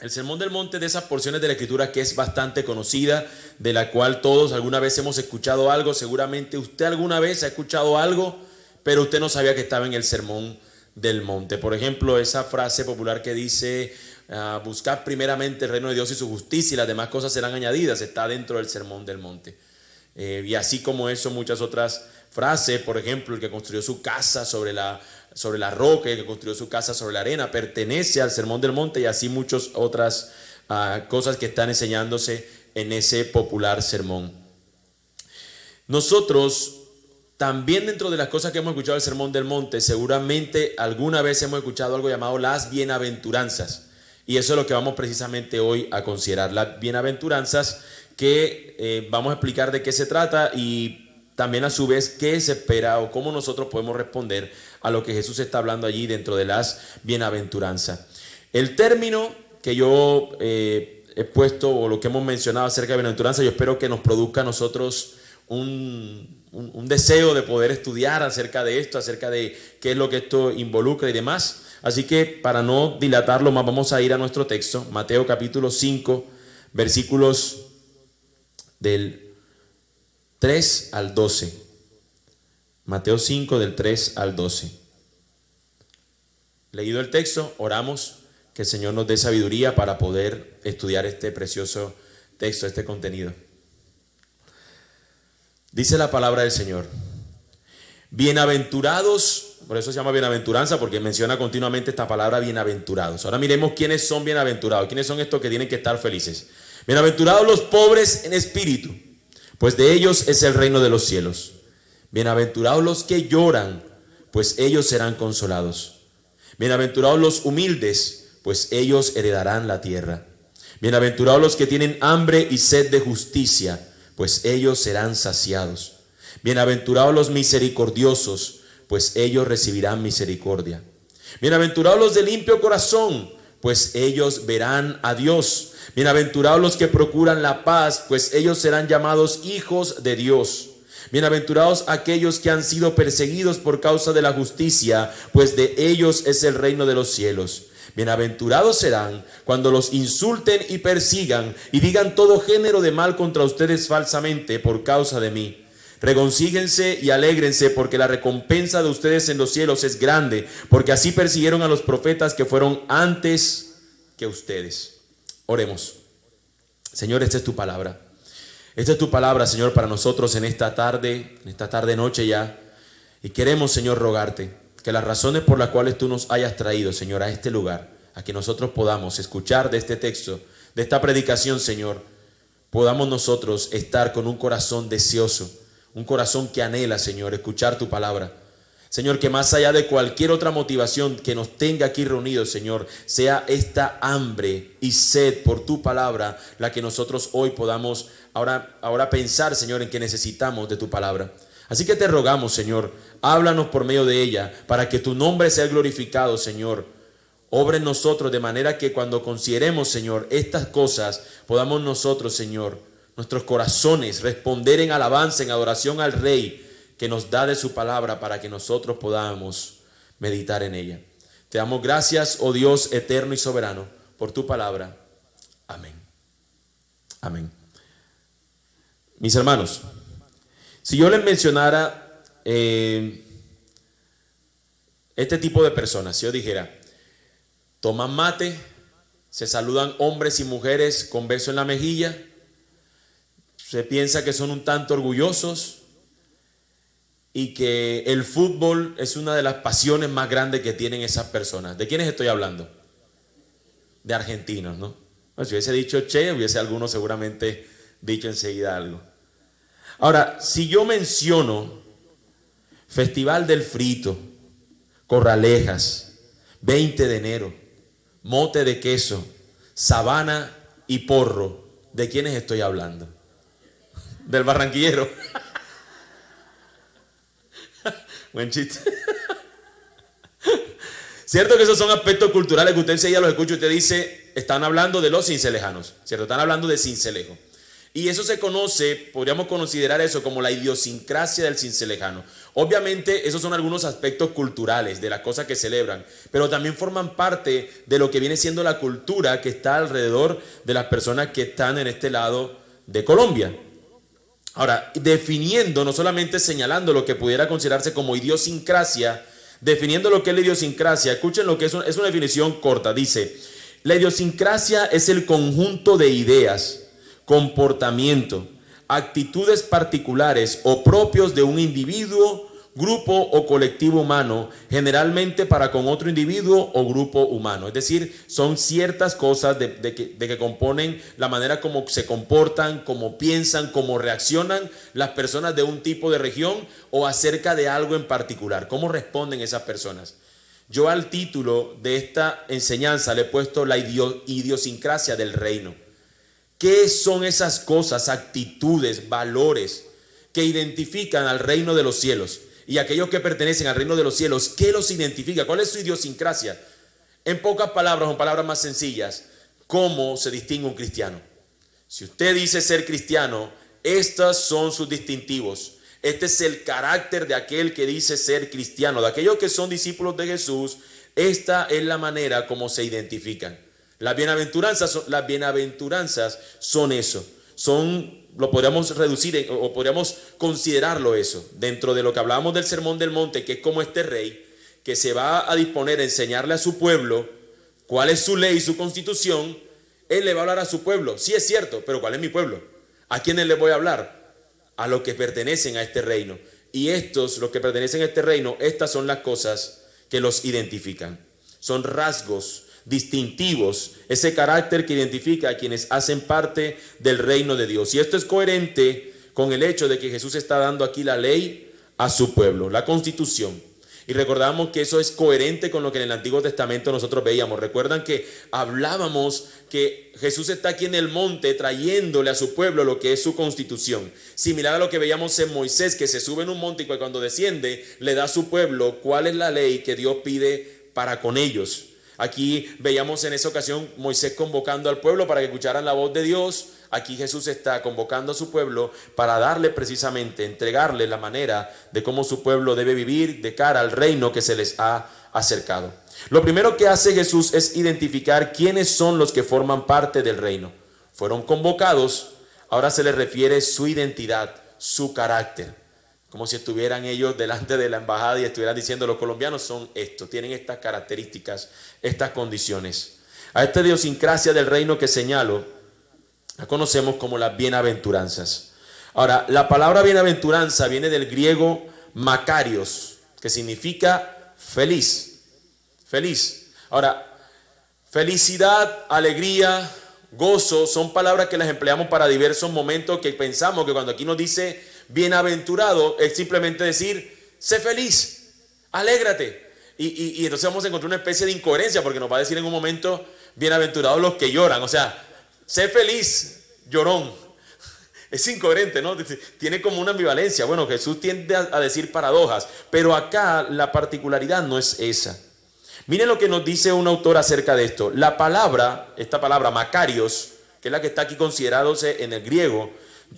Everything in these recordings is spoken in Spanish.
El Sermón del Monte es de esas porciones de la Escritura que es bastante conocida, de la cual todos alguna vez hemos escuchado algo. Seguramente usted alguna vez ha escuchado algo, pero usted no sabía que estaba en el Sermón del Monte. Por ejemplo, esa frase popular que dice, buscad primeramente el reino de Dios y su justicia y las demás cosas serán añadidas, está dentro del Sermón del Monte. Y así como eso, muchas otras frases. Por ejemplo, el que construyó su casa sobre la roca, el que construyó su casa sobre la arena, pertenece al Sermón del Monte, y así muchas otras cosas que están enseñándose en ese popular sermón. Nosotros también, dentro de las cosas que hemos escuchado del Sermón del Monte, seguramente alguna vez hemos escuchado algo llamado las bienaventuranzas, y eso es lo que vamos precisamente hoy a considerar, las bienaventuranzas, que vamos a explicar de qué se trata y también a su vez qué se espera o cómo nosotros podemos responder a lo que Jesús está hablando allí dentro de las bienaventuranzas. El término que yo he puesto, o lo que hemos mencionado acerca de bienaventuranza, yo espero que nos produzca a nosotros un deseo de poder estudiar acerca de esto, acerca de qué es lo que esto involucra y demás. Así que, para no dilatarlo más, vamos a ir a nuestro texto, Mateo capítulo 5, versículos del 3 al 12. Mateo 5 del 3 al 12. Leído el texto, oramos que el Señor nos dé sabiduría para poder estudiar este precioso texto, este contenido. Dice la palabra del Señor: bienaventurados, por eso se llama bienaventuranza, porque menciona continuamente esta palabra bienaventurados. Ahora miremos quiénes son bienaventurados, quiénes son estos que tienen que estar felices. Bienaventurados los pobres en espíritu, pues de ellos es el reino de los cielos. Bienaventurados los que lloran, pues ellos serán consolados. Bienaventurados los humildes, pues ellos heredarán la tierra. Bienaventurados los que tienen hambre y sed de justicia, pues ellos serán saciados. Bienaventurados los misericordiosos, pues ellos recibirán misericordia. Bienaventurados los de limpio corazón, pues ellos verán a Dios. Bienaventurados los que procuran la paz, pues ellos serán llamados hijos de Dios. Bienaventurados aquellos que han sido perseguidos por causa de la justicia, pues de ellos es el reino de los cielos. Bienaventurados serán cuando los insulten y persigan y digan todo género de mal contra ustedes falsamente por causa de mí. Regocíjense y alégrense, porque la recompensa de ustedes en los cielos es grande, porque así persiguieron a los profetas que fueron antes que ustedes. Oremos. Señor, esta es tu palabra. Esta es tu palabra, Señor, para nosotros en esta tarde noche ya. Y queremos, Señor, rogarte que las razones por las cuales tú nos hayas traído, Señor, a este lugar, a que nosotros podamos escuchar de este texto, de esta predicación, Señor, podamos nosotros estar con un corazón deseoso, un corazón que anhela, Señor, escuchar tu palabra. Señor, que más allá de cualquier otra motivación que nos tenga aquí reunidos, Señor, sea esta hambre y sed por tu palabra la que nosotros hoy podamos ahora pensar, Señor, en que necesitamos de tu palabra. Así que te rogamos, Señor, háblanos por medio de ella, para que tu nombre sea glorificado, Señor. Obra en nosotros de manera que cuando consideremos, Señor, estas cosas, podamos nosotros, Señor, nuestros corazones responder en alabanza, en adoración al Rey que nos da de su palabra, para que nosotros podamos meditar en ella. Te damos gracias, oh Dios eterno y soberano, por tu palabra. Amén. Amén. Mis hermanos, si yo les mencionara este tipo de personas, si yo dijera, toman mate, se saludan hombres y mujeres con beso en la mejilla, se piensa que son un tanto orgullosos y que el fútbol es una de las pasiones más grandes que tienen esas personas. ¿De quiénes estoy hablando? De argentinos, ¿no? Bueno, si hubiese dicho Che, hubiese alguno seguramente dicho enseguida algo. Ahora, si yo menciono Festival del Frito, Corralejas, 20 de enero, mote de queso, sabana y porro, ¿de quiénes estoy hablando? Del barranquillero. Buen chiste. Cierto que esos son aspectos culturales que usted enseguida los escucha y usted dice, están hablando de los cincelejanos, ¿cierto? Están hablando de Cincelejo. Y eso se conoce, podríamos considerar eso como la idiosincrasia del cincelejano. Obviamente esos son algunos aspectos culturales de las cosas que celebran, pero también forman parte de lo que viene siendo la cultura que está alrededor de las personas que están en este lado de Colombia. Ahora, definiendo, no solamente señalando lo que pudiera considerarse como idiosincrasia, definiendo lo que es la idiosincrasia, escuchen lo que es una definición corta. Dice, la idiosincrasia es el conjunto de ideas, comportamiento, actitudes particulares o propios de un individuo, grupo o colectivo humano, generalmente para con otro individuo o grupo humano. Es decir, son ciertas cosas de que componen la manera como se comportan, cómo piensan, cómo reaccionan las personas de un tipo de región o acerca de algo en particular. ¿Cómo responden esas personas? Yo al título de esta enseñanza le he puesto la idiosincrasia del reino. ¿Qué son esas cosas, actitudes, valores que identifican al reino de los cielos? Y aquellos que pertenecen al reino de los cielos, ¿qué los identifica? ¿Cuál es su idiosincrasia? En pocas palabras, o en palabras más sencillas, ¿cómo se distingue un cristiano? Si usted dice ser cristiano, estos son sus distintivos. Este es el carácter de aquel que dice ser cristiano, de aquellos que son discípulos de Jesús. Esta es la manera como se identifican. Las bienaventuranzas son eso, lo podríamos reducir o podríamos considerarlo eso, dentro de lo que hablábamos del Sermón del Monte, que es como este rey que se va a disponer a enseñarle a su pueblo cuál es su ley y su constitución. Él le va a hablar a su pueblo, sí es cierto, pero ¿cuál es mi pueblo? ¿A quiénes le voy a hablar? A los que pertenecen a este reino. Y los que pertenecen a este reino, estas son las cosas que los identifican, son rasgos distintivos, ese carácter que identifica a quienes hacen parte del reino de Dios. Y esto es coherente con el hecho de que Jesús está dando aquí la ley a su pueblo, la constitución. Y recordamos que eso es coherente con lo que en el Antiguo Testamento nosotros veíamos. Recuerdan que hablábamos que Jesús está aquí en el monte trayéndole a su pueblo lo que es su constitución. Similar a lo que veíamos en Moisés, que se sube en un monte y cuando desciende le da a su pueblo cuál es la ley que Dios pide para con ellos. Aquí veíamos en esa ocasión Moisés convocando al pueblo para que escucharan la voz de Dios. Aquí Jesús está convocando a su pueblo para darle precisamente, entregarle la manera de cómo su pueblo debe vivir de cara al reino que se les ha acercado. Lo primero que hace Jesús es identificar quiénes son los que forman parte del reino. Fueron convocados, ahora se les refiere su identidad, su carácter. Como si estuvieran ellos delante de la embajada y estuvieran diciendo, los colombianos son estos, tienen estas características, estas condiciones. A esta idiosincrasia del reino que señalo, la conocemos como las bienaventuranzas. Ahora, la palabra bienaventuranza viene del griego makarios, que significa feliz, feliz. Ahora, felicidad, alegría, gozo, son palabras que las empleamos para diversos momentos que pensamos que cuando aquí nos dice bienaventurado es simplemente decir, sé feliz, alégrate. Y entonces vamos a encontrar una especie de incoherencia porque nos va a decir en un momento, bienaventurados los que lloran. O sea, sé feliz, llorón. Es incoherente, ¿no? Tiene como una ambivalencia. Bueno, Jesús tiende a decir paradojas, pero acá la particularidad no es esa. Miren lo que nos dice un autor acerca de esto. Esta palabra makarios, que es la que está aquí considerándose en el griego.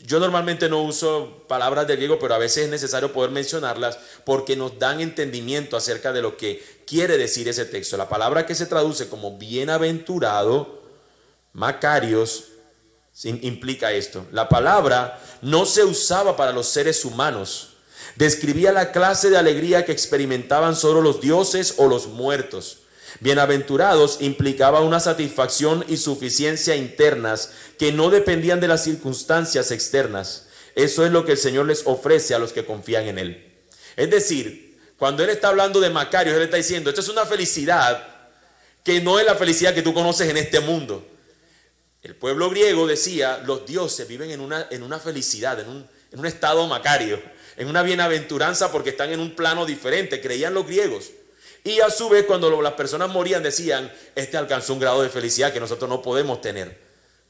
Yo normalmente no uso palabras del griego, pero a veces es necesario poder mencionarlas porque nos dan entendimiento acerca de lo que quiere decir ese texto. La palabra que se traduce como bienaventurado, makarios, implica esto. La palabra no se usaba para los seres humanos. Describía la clase de alegría que experimentaban solo los dioses o los muertos. Bienaventurados implicaba una satisfacción y suficiencia internas que no dependían de las circunstancias externas. Eso es lo que el Señor les ofrece a los que confían en Él. Es decir, cuando Él está hablando de Macarios, Él está diciendo, esto es una felicidad que no es la felicidad que tú conoces en este mundo. El pueblo griego decía, los dioses viven en una felicidad, en un estado macario, en una bienaventuranza porque están en un plano diferente, creían los griegos. Y a su vez cuando las personas morían decían, este alcanzó un grado de felicidad que nosotros no podemos tener.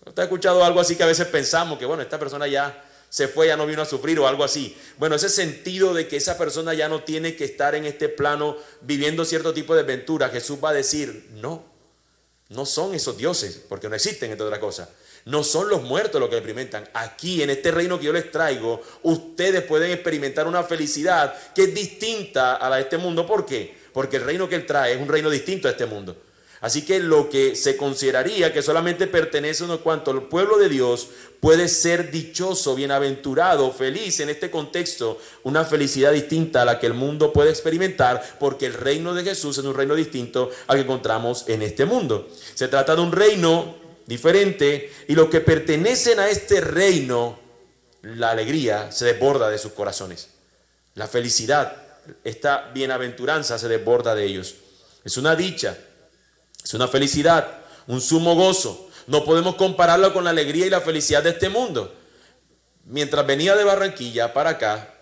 ¿Usted ha escuchado algo así que a veces pensamos que bueno, esta persona ya se fue, ya no vino a sufrir o algo así? Bueno, ese sentido de que esa persona ya no tiene que estar en este plano viviendo cierto tipo de aventura, Jesús va a decir, no No son esos dioses, porque no existen, entre otras cosas. No son los muertos los que experimentan. Aquí, en este reino que yo les traigo, ustedes pueden experimentar una felicidad que es distinta a la de este mundo. ¿Por qué? Porque el reino que Él trae es un reino distinto a este mundo. Así que lo que se consideraría que solamente pertenece a unos cuantos al pueblo de Dios puede ser dichoso, bienaventurado, feliz en este contexto, una felicidad distinta a la que el mundo puede experimentar, porque el reino de Jesús es un reino distinto al que encontramos en este mundo. Se trata de un reino diferente y los que pertenecen a este reino, la alegría se desborda de sus corazones. La felicidad, esta bienaventuranza se desborda de ellos. Es una dicha. Es una felicidad, un sumo gozo. No podemos compararlo con la alegría y la felicidad de este mundo. Mientras venía de Barranquilla para acá,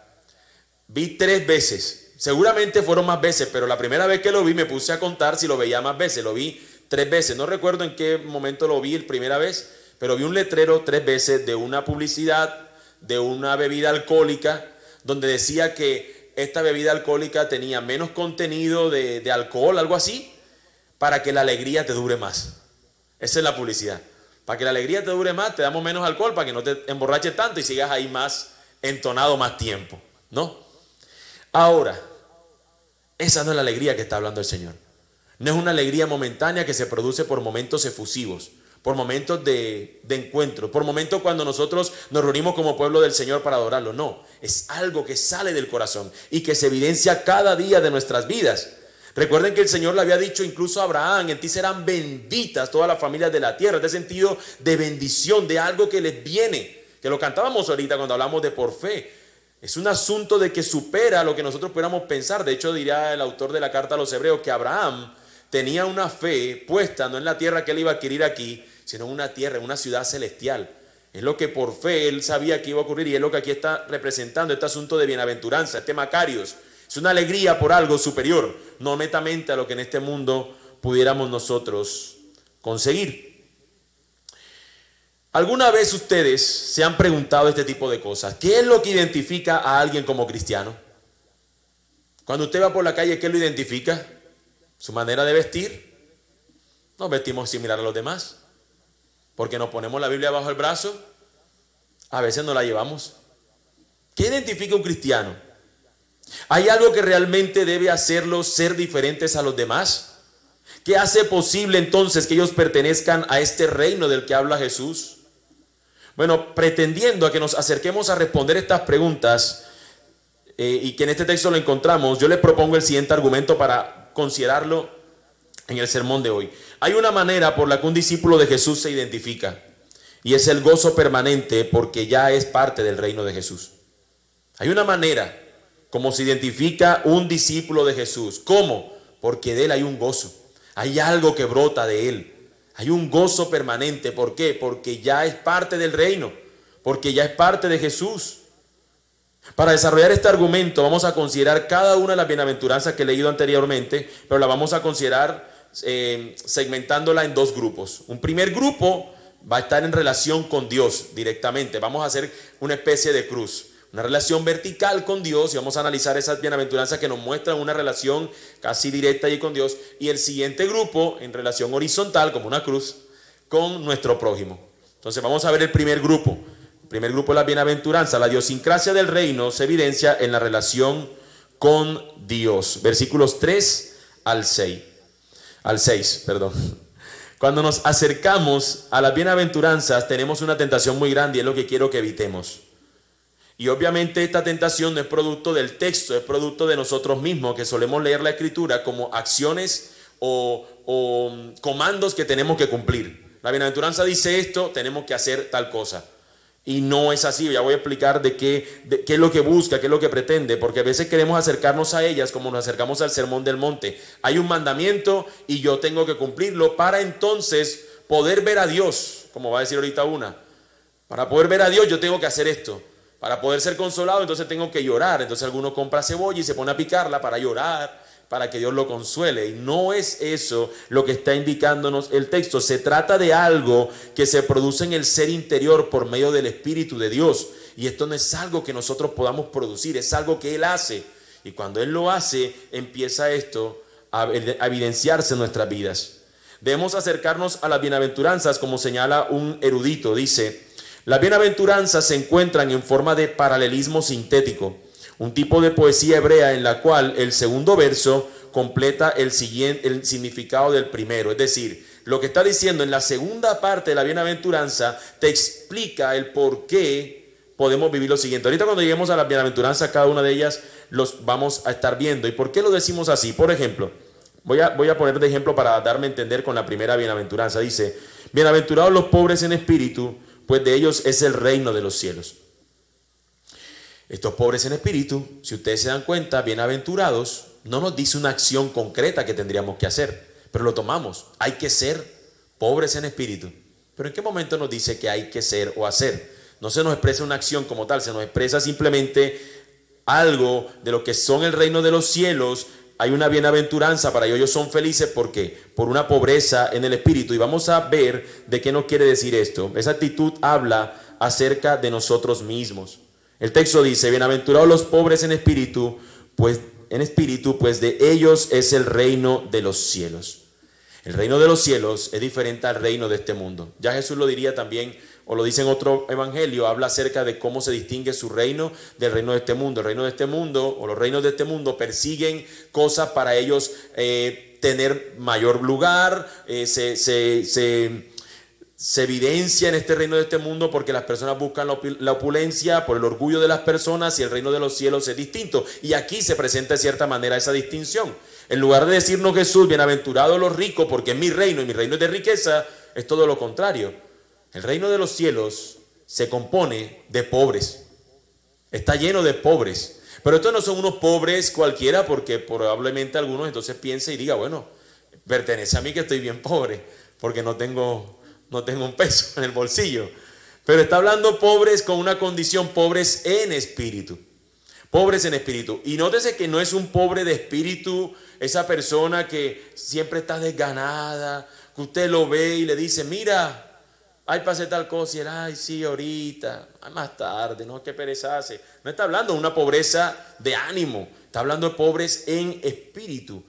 vi 3 veces. Seguramente fueron más veces, pero la primera vez que lo vi me puse a contar si lo veía más veces. Lo vi 3 veces. No recuerdo en qué momento lo vi la primera vez, pero vi un letrero 3 veces de una publicidad de una bebida alcohólica donde decía que esta bebida alcohólica tenía menos contenido de alcohol, algo así, para que la alegría te dure más. Esa es la publicidad. Para que la alegría te dure más, te damos menos alcohol para que no te emborraches tanto y sigas ahí más entonado más tiempo, ¿no? Ahora, esa no es la alegría que está hablando el Señor. No es una alegría momentánea que se produce por momentos efusivos, por momentos de encuentro, por momentos cuando nosotros nos reunimos como pueblo del Señor para adorarlo. No, es algo que sale del corazón y que se evidencia cada día de nuestras vidas. Recuerden que el Señor le había dicho incluso a Abraham: en ti serán benditas todas las familias de la tierra. Este sentido de bendición, de algo que les viene, que lo cantábamos ahorita cuando hablamos de por fe. Es un asunto de que supera lo que nosotros pudiéramos pensar. De hecho, diría el autor de la carta a los Hebreos que Abraham tenía una fe puesta no en la tierra que él iba a adquirir aquí, sino en una tierra, en una ciudad celestial. Es lo que por fe él sabía que iba a ocurrir, y es lo que aquí está representando este asunto de bienaventuranza, este Macarios. Es una alegría por algo superior, no netamente a lo que en este mundo pudiéramos nosotros conseguir. ¿Alguna vez ustedes se han preguntado este tipo de cosas? ¿Qué es lo que identifica a alguien como cristiano? Cuando usted va por la calle, ¿qué lo identifica? ¿Su manera de vestir? Nos vestimos similar a los demás. Porque nos ponemos la Biblia bajo el brazo, a veces no la llevamos. ¿Qué identifica un cristiano? ¿Hay algo que realmente debe hacerlos ser diferentes a los demás? ¿Qué hace posible entonces que ellos pertenezcan a este reino del que habla Jesús? Bueno, pretendiendo a que nos acerquemos a responder estas preguntas y que en este texto lo encontramos, yo les propongo el siguiente argumento para considerarlo en el sermón de hoy. Hay una manera por la que un discípulo de Jesús se identifica, y es el gozo permanente, porque ya es parte del reino de Jesús. Hay una manera como se identifica un discípulo de Jesús. ¿Cómo? Porque de él hay un gozo. Hay algo que brota de él. Hay un gozo permanente. ¿Por qué? Porque ya es parte del reino. Porque ya es parte de Jesús. Para desarrollar este argumento vamos a considerar cada una de las bienaventuranzas que he leído anteriormente, pero la vamos a considerar segmentándola en 2 grupos. Un primer grupo va a estar en relación con Dios directamente. Vamos a hacer una especie de cruz. Una relación vertical con Dios, y vamos a analizar esas bienaventuranzas que nos muestran una relación casi directa allí con Dios. Y el siguiente grupo en relación horizontal, como una cruz, con nuestro prójimo. Entonces vamos a ver el primer grupo. El primer grupo es la bienaventuranza. La idiosincrasia del reino se evidencia en la relación con Dios. Versículos 3 al 6. Cuando nos acercamos a las bienaventuranzas tenemos una tentación muy grande, y es lo que quiero que evitemos. Y obviamente esta tentación no es producto del texto, es producto de nosotros mismos, que solemos leer la Escritura como acciones o comandos que tenemos que cumplir. La bienaventuranza dice esto, tenemos que hacer tal cosa. Y no es así. Ya voy a explicar de qué es lo que busca, qué es lo que pretende, porque a veces queremos acercarnos a ellas como nos acercamos al Sermón del Monte. Hay un mandamiento y yo tengo que cumplirlo para entonces poder ver a Dios, como va a decir ahorita una. Para poder ver a Dios yo tengo que hacer esto. Para poder ser consolado, entonces tengo que llorar. Entonces alguno compra cebolla y se pone a picarla para llorar, para que Dios lo consuele. Y no es eso lo que está indicándonos el texto. Se trata de algo que se produce en el ser interior por medio del Espíritu de Dios. Y esto no es algo que nosotros podamos producir, es algo que Él hace. Y cuando Él lo hace, empieza esto a evidenciarse en nuestras vidas. Debemos acercarnos a las bienaventuranzas como señala un erudito. Dice, las bienaventuranzas se encuentran en forma de paralelismo sintético, un tipo de poesía hebrea en la cual el segundo verso completa el significado del primero. Es decir, lo que está diciendo en la segunda parte de la bienaventuranza te explica el por qué podemos vivir lo siguiente. Ahorita cuando lleguemos a las bienaventuranzas, cada una de ellas los vamos a estar viendo. ¿Y por qué lo decimos así? Por ejemplo, voy a poner de ejemplo para darme a entender con la primera bienaventuranza. Dice, bienaventurados los pobres en espíritu, pues de ellos es el reino de los cielos. Estos pobres en espíritu, si ustedes se dan cuenta, bienaventurados, no nos dice una acción concreta que tendríamos que hacer, pero lo tomamos. Hay que ser pobres en espíritu. Pero ¿en qué momento nos dice que hay que ser o hacer? No se nos expresa una acción como tal, se nos expresa simplemente algo de lo que son el reino de los cielos. Hay una bienaventuranza para ellos son felices. ¿Por qué? Por una pobreza en el espíritu. Y vamos a ver de qué nos quiere decir esto. Esa actitud habla acerca de nosotros mismos. El texto dice, bienaventurados los pobres en espíritu, pues de ellos es el reino de los cielos. El reino de los cielos es diferente al reino de este mundo. Ya Jesús lo diría también, o lo dice en otro evangelio, habla acerca de cómo se distingue su reino del reino de este mundo. El reino de este mundo, o los reinos de este mundo, persiguen cosas para ellos tener mayor lugar, se evidencia en este reino de este mundo porque las personas buscan la opulencia por el orgullo de las personas, y el reino de los cielos es distinto. Y aquí se presenta de cierta manera esa distinción. En lugar de decirnos Jesús, bienaventurados los ricos porque es mi reino y mi reino es de riqueza, es todo lo contrario. El reino de los cielos se compone de pobres. Está lleno de pobres. Pero estos no son unos pobres cualquiera, porque probablemente algunos entonces piensen y diga, bueno, pertenece a mí que estoy bien pobre porque no tengo un peso en el bolsillo. Pero está hablando pobres con una condición, pobres en espíritu. Pobres en espíritu. Y nótese que no es un pobre de espíritu, esa persona que siempre está desganada, que usted lo ve y le dice, mira, ay, pasé tal cosa, y él, ay, sí, ahorita, ay, más tarde, no, qué pereza hace. No está hablando de una pobreza de ánimo, está hablando de pobres en espíritu.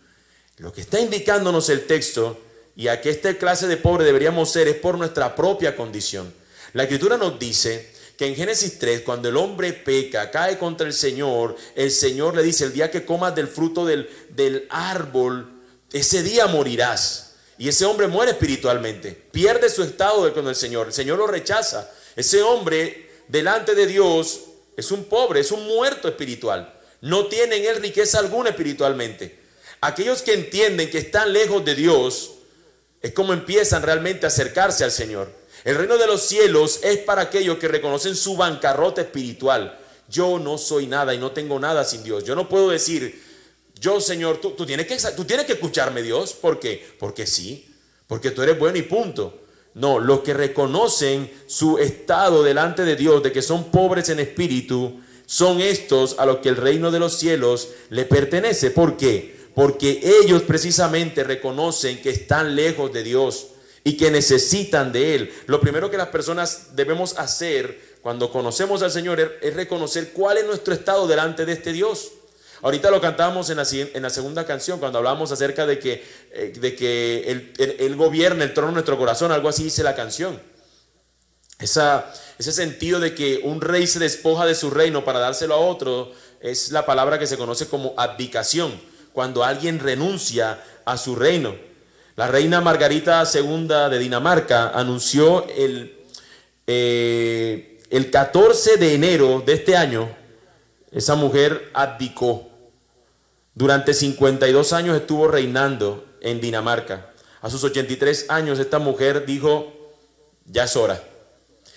Lo que está indicándonos el texto, y a qué esta clase de pobre deberíamos ser, es por nuestra propia condición. La Escritura nos dice que en Génesis 3, cuando el hombre peca, cae contra el Señor le dice, el día que comas del fruto del árbol, ese día morirás. Y ese hombre muere espiritualmente, pierde su estado con el Señor lo rechaza. Ese hombre delante de Dios es un pobre, es un muerto espiritual. No tiene en él riqueza alguna espiritualmente. Aquellos que entienden que están lejos de Dios, es como empiezan realmente a acercarse al Señor. El reino de los cielos es para aquellos que reconocen su bancarrota espiritual. Yo no soy nada y no tengo nada sin Dios. Yo no puedo decir, yo Señor, tú tienes que escucharme, Dios. ¿Por qué? Porque sí, porque tú eres bueno y punto. No, los que reconocen su estado delante de Dios, de que son pobres en espíritu, son estos a los que el reino de los cielos le pertenece. ¿Por qué? Porque ellos precisamente reconocen que están lejos de Dios y que necesitan de Él. Lo primero que las personas debemos hacer cuando conocemos al Señor es reconocer cuál es nuestro estado delante de este Dios. Ahorita lo cantábamos en la segunda canción, cuando hablábamos acerca de que Él gobierna el trono de nuestro corazón, algo así dice la canción. Ese sentido de que un rey se despoja de su reino para dárselo a otro es la palabra que se conoce como abdicación. Cuando alguien renuncia a su reino. La reina Margarita II de Dinamarca anunció el 14 de enero de este año, esa mujer abdicó. Durante 52 años estuvo reinando en Dinamarca. A sus 83 años esta mujer dijo, ya es hora.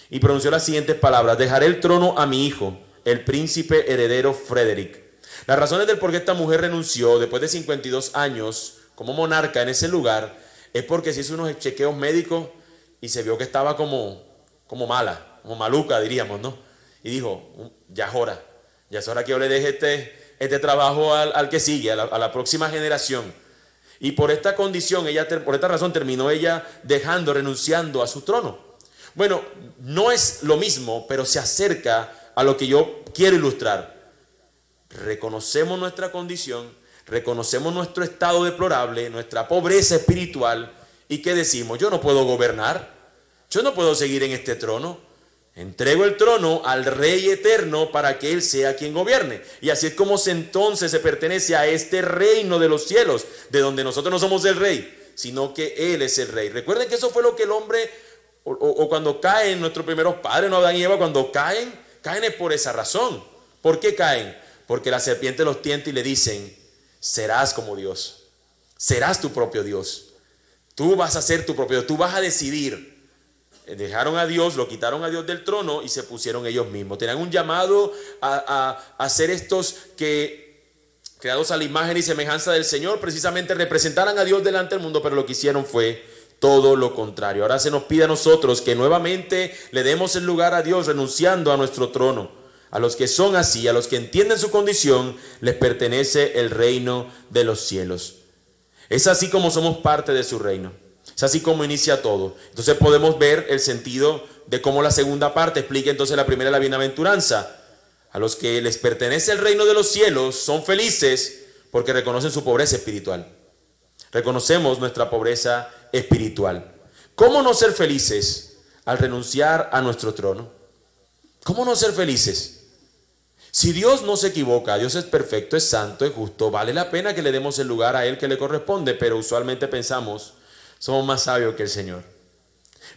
Y pronunció las siguientes palabras: dejaré el trono a mi hijo, el príncipe heredero Frederick. Las razones del por qué esta mujer renunció después de 52 años como monarca en ese lugar es porque se hizo unos chequeos médicos y se vio que estaba como mala, como maluca diríamos, ¿no? Y dijo, ya es hora que yo le deje este trabajo al que sigue, a la próxima generación. Y por esta condición, por esta razón terminó ella renunciando a su trono. Bueno, no es lo mismo, pero se acerca a lo que yo quiero ilustrar. Reconocemos nuestra condición, reconocemos nuestro estado deplorable, nuestra pobreza espiritual, ¿Y qué decimos? Yo no puedo gobernar, yo no puedo seguir en este trono. Entrego el trono al Rey eterno para que Él sea quien gobierne. Y así es como entonces se pertenece a este reino de los cielos, de donde nosotros no somos el Rey, sino que Él es el Rey. Recuerden que eso fue lo que el hombre, o cuando caen nuestros primeros padres, no Adán y Eva, cuando caen es por esa razón. ¿Por qué caen? Porque la serpiente los tienta y le dicen, serás como Dios, serás tu propio Dios, tú vas a ser tu propio Dios, tú vas a decidir. Dejaron a Dios, lo quitaron a Dios del trono y se pusieron ellos mismos. Tenían un llamado a ser estos que, creados a la imagen y semejanza del Señor, precisamente representaran a Dios delante del mundo, pero lo que hicieron fue todo lo contrario. Ahora se nos pide a nosotros que nuevamente le demos el lugar a Dios, renunciando a nuestro trono. A los que son así, a los que entienden su condición, les pertenece el reino de los cielos. Es así como somos parte de su reino. Es así como inicia todo. Entonces podemos ver el sentido de cómo la segunda parte explica entonces la primera, la bienaventuranza. A los que les pertenece el reino de los cielos son felices porque reconocen su pobreza espiritual. Reconocemos nuestra pobreza espiritual. ¿Cómo no ser felices al renunciar a nuestro trono? ¿Cómo no ser felices? Si Dios no se equivoca, Dios es perfecto, es santo, es justo, vale la pena que le demos el lugar a Él que le corresponde, pero usualmente pensamos, somos más sabios que el Señor.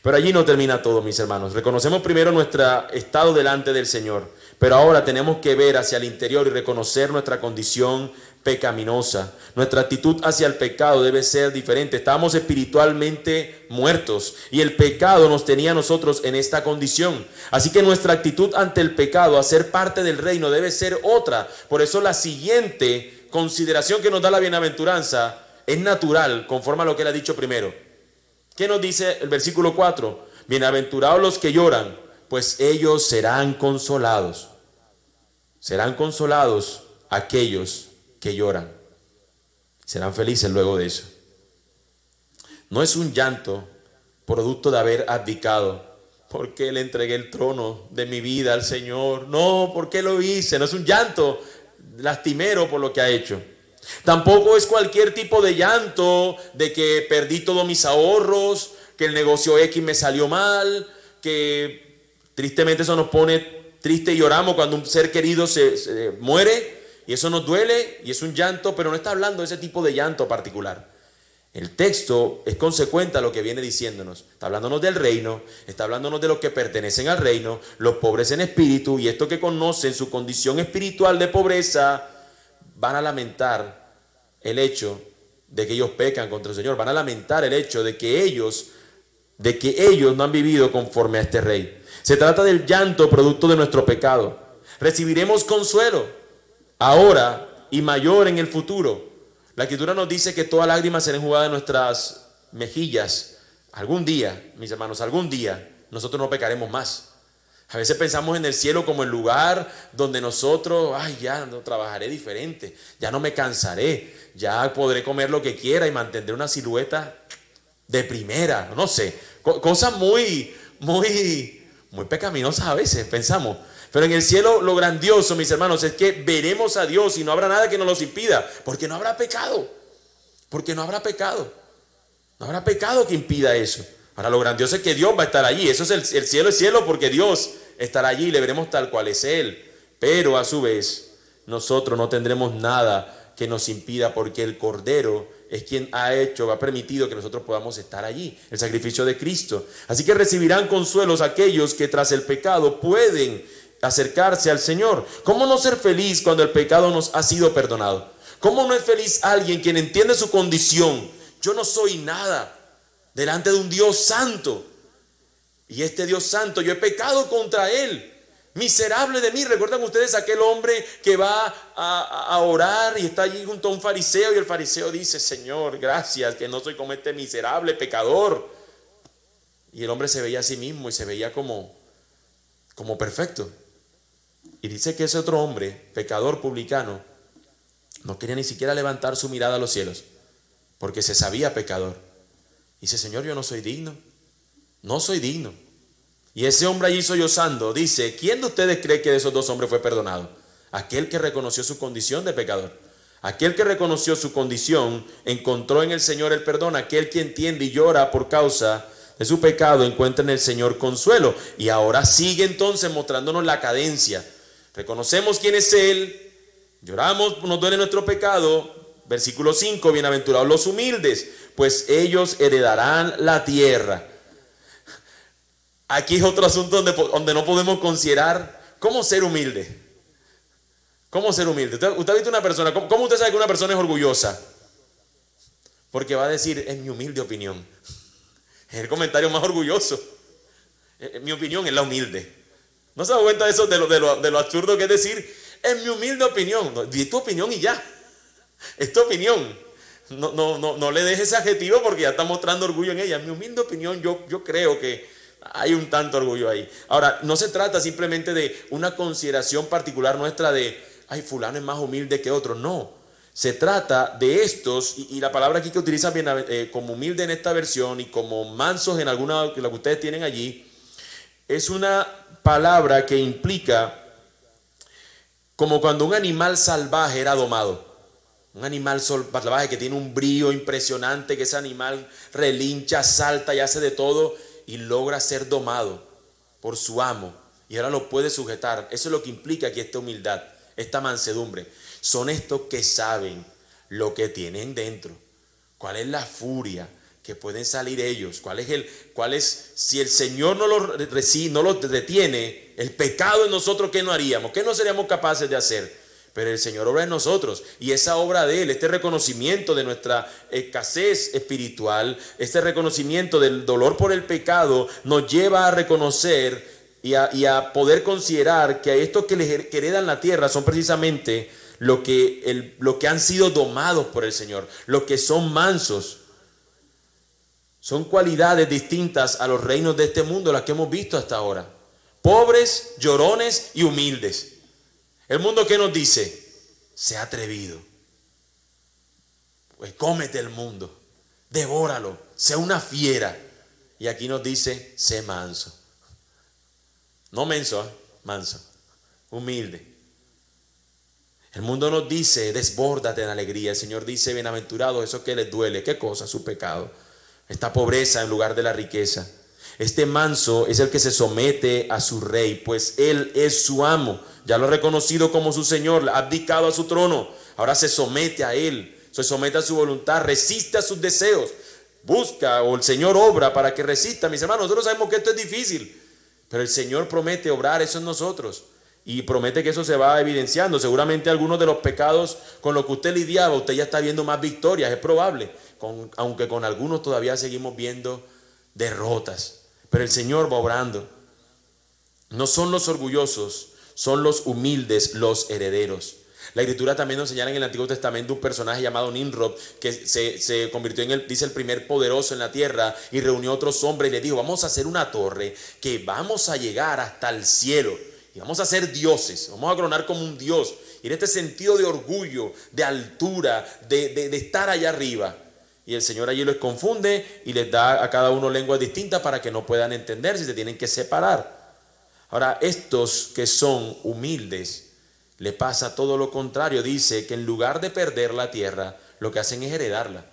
Pero allí no termina todo, mis hermanos. Reconocemos primero nuestro estado delante del Señor, pero ahora tenemos que ver hacia el interior y reconocer nuestra condición pecaminosa. Nuestra actitud hacia el pecado debe ser diferente. Estábamos espiritualmente muertos y el pecado nos tenía a nosotros en esta condición. Así que nuestra actitud ante el pecado, a ser parte del reino, debe ser otra. Por eso la siguiente consideración que nos da la bienaventuranza es natural, conforme a lo que él ha dicho primero. ¿Qué nos dice el versículo 4? Bienaventurados los que lloran, pues ellos serán consolados. Serán consolados aquellos que lloran. Serán felices luego de eso. No es un llanto producto de haber abdicado. ¿Por qué le entregué el trono de mi vida al Señor? No, ¿por qué lo hice? No es un llanto lastimero por lo que ha hecho. Tampoco es cualquier tipo de llanto de que perdí todos mis ahorros, que el negocio X me salió mal, que tristemente eso nos pone triste y lloramos cuando un ser querido se muere y eso nos duele y es un llanto, pero no está hablando de ese tipo de llanto particular. El texto es consecuente a lo que viene diciéndonos. Está hablándonos del reino, está hablándonos de los que pertenecen al reino, los pobres en espíritu, y estos que conocen su condición espiritual de pobreza van a lamentar el hecho de que ellos pecan contra el Señor. Van a lamentar el hecho de que ellos no han vivido conforme a este rey. Se trata del llanto producto de nuestro pecado. Recibiremos consuelo ahora y mayor en el futuro. La Escritura nos dice que toda lágrima será enjugada de nuestras mejillas. Algún día, mis hermanos, algún día nosotros no pecaremos más. A veces pensamos en el cielo como el lugar donde nosotros, ya no trabajaré diferente, ya no me cansaré, ya podré comer lo que quiera y mantendré una silueta de primera, no sé, cosas muy pecaminosas a veces pensamos. Pero en el cielo lo grandioso, mis hermanos, es que veremos a Dios y no habrá nada que nos los impida, porque no habrá pecado, no habrá pecado que impida eso. Ahora lo grandioso es que Dios va a estar allí. Eso es el cielo es cielo porque Dios estará allí y le veremos tal cual es Él. Pero a su vez nosotros no tendremos nada que nos impida porque el Cordero es quien ha permitido que nosotros podamos estar allí. El sacrificio de Cristo. Así que recibirán consuelos aquellos que tras el pecado pueden acercarse al Señor. ¿Cómo no ser feliz cuando el pecado nos ha sido perdonado? ¿Cómo no es feliz alguien quien entiende su condición? Yo no soy nada delante de un Dios santo. Y este Dios santo, yo he pecado contra Él. Miserable de mí. ¿Recuerdan ustedes aquel hombre que va a orar y está allí junto a un fariseo? Y el fariseo dice, Señor, gracias que no soy como este miserable pecador. Y el hombre se veía a sí mismo y se veía como perfecto. Y dice que ese otro hombre, pecador publicano, no quería ni siquiera levantar su mirada a los cielos, porque se sabía pecador. Dice, Señor, yo no soy digno. No soy digno. Y ese hombre allí sollozando dice, ¿quién de ustedes cree que de esos dos hombres fue perdonado? Aquel que reconoció su condición de pecador. Aquel que reconoció su condición encontró en el Señor el perdón. Aquel que entiende y llora por causa de su pecado encuentra en el Señor consuelo. Y ahora sigue entonces mostrándonos la cadencia. Reconocemos quién es Él, lloramos, nos duele nuestro pecado. Versículo 5, bienaventurados los humildes, pues ellos heredarán la tierra. Aquí es otro asunto donde no podemos considerar cómo ser humilde. ¿Cómo ser humilde? ¿Usted ha visto una persona? ¿Cómo usted sabe que una persona es orgullosa? Porque va a decir, en mi humilde opinión. Es el comentario más orgulloso. En mi opinión es la humilde. ¿No se da cuenta de eso, de lo absurdo que es decir, en mi humilde opinión? No, di tu opinión y ya. Es tu opinión. No le dejes ese adjetivo porque ya está mostrando orgullo en ella. En mi humilde opinión, yo creo que hay un tanto orgullo ahí. Ahora, no se trata simplemente de una consideración particular nuestra de, ay, fulano es más humilde que otro. No, se trata de estos, y la palabra aquí que utilizan como humilde en esta versión y como mansos en alguna de las que ustedes tienen allí, es una palabra que implica como cuando un animal salvaje era domado. Un animal salvaje que tiene un brío impresionante, que ese animal relincha, salta y hace de todo y logra ser domado por su amo y ahora lo puede sujetar. Eso es lo que implica aquí esta humildad, esta mansedumbre. Son estos que saben lo que tienen dentro, cuál es la furia que pueden salir ellos, cuál es si el Señor no lo detiene, el pecado en nosotros, ¿qué no haríamos? ¿Qué no seríamos capaces de hacer? Pero el Señor obra en nosotros, y esa obra de Él, este reconocimiento de nuestra escasez espiritual, este reconocimiento del dolor por el pecado, nos lleva a reconocer y a poder considerar que a estos que heredan la tierra son precisamente lo que han sido domados por el Señor, los que son mansos. Son cualidades distintas a los reinos de este mundo, las que hemos visto hasta ahora. Pobres, llorones y humildes. El mundo, ¿qué nos dice? Sé atrevido. Pues cómete el mundo, devóralo, sé una fiera. Y aquí nos dice, sé manso. No menso, manso, humilde. El mundo nos dice, desbórdate en alegría. El Señor dice, bienaventurados esos que les duele. ¿Qué cosa? Su pecado. Esta pobreza en lugar de la riqueza. Este manso es el que se somete a su rey, pues él es su amo. Ya lo ha reconocido como su Señor, ha abdicado a su trono. Ahora se somete a él, se somete a su voluntad, resiste a sus deseos. Busca, o el Señor obra para que resista. Mis hermanos, nosotros sabemos que esto es difícil, pero el Señor promete obrar eso en nosotros. Y promete que eso se va evidenciando. Seguramente algunos de los pecados con los que usted lidiaba, usted ya está viendo más victorias, es probable. Aunque con algunos todavía seguimos viendo derrotas. Pero el Señor va obrando. No son los orgullosos, son los humildes los herederos. La Escritura también nos señala en el Antiguo Testamento un personaje llamado Nimrod, que se convirtió en dice el primer poderoso en la tierra, y reunió a otros hombres y le dijo, vamos a hacer una torre que vamos a llegar hasta el cielo y vamos a ser dioses, vamos a coronar como un dios. Y en este sentido de orgullo, de altura, de estar allá arriba. Y el Señor allí los confunde y les da a cada uno lenguas distintas para que no puedan entender si se tienen que separar. Ahora, estos que son humildes, le pasa todo lo contrario. Dice que en lugar de perder la tierra, lo que hacen es heredarla.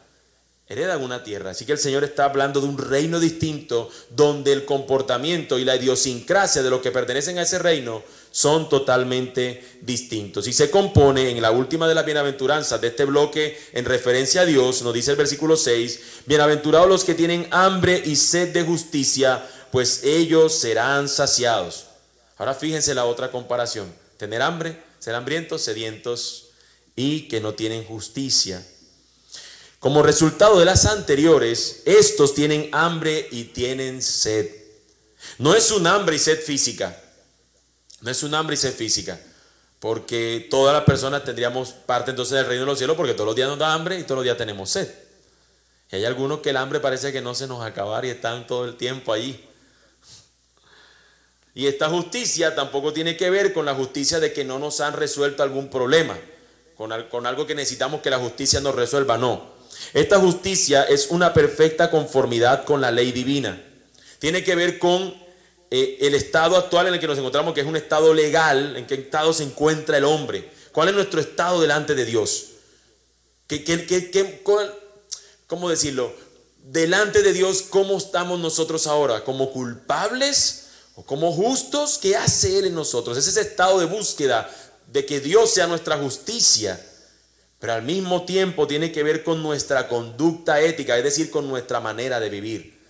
Heredan una tierra. Así que el Señor está hablando de un reino distinto, donde el comportamiento y la idiosincrasia de los que pertenecen a ese reino son totalmente distintos. Y se compone en la última de las bienaventuranzas de este bloque en referencia a Dios. Nos dice el versículo 6, bienaventurados los que tienen hambre y sed de justicia, pues ellos serán saciados. Ahora fíjense la otra comparación. Tener hambre, ser hambrientos, sedientos y que no tienen justicia. Como resultado de las anteriores, estos tienen hambre y tienen sed. No es un hambre y sed física. No es un hambre y sed física. Porque todas las personas tendríamos parte entonces del reino de los cielos, porque todos los días nos da hambre y todos los días tenemos sed. Y hay algunos que el hambre parece que no se nos acaba y están todo el tiempo allí. Y esta justicia tampoco tiene que ver con la justicia de que no nos han resuelto algún problema, con algo que necesitamos que la justicia nos resuelva, no. Esta justicia es una perfecta conformidad con la ley divina. Tiene que ver con el estado actual en el que nos encontramos, que es un estado legal, en qué estado se encuentra el hombre. ¿Cuál es nuestro estado delante de Dios? ¿Cómo decirlo? Delante de Dios, ¿cómo estamos nosotros ahora? ¿Como culpables o como justos? ¿Qué hace Él en nosotros? Es ese estado de búsqueda de que Dios sea nuestra justicia, pero al mismo tiempo tiene que ver con nuestra conducta ética, es decir, con nuestra manera de vivir.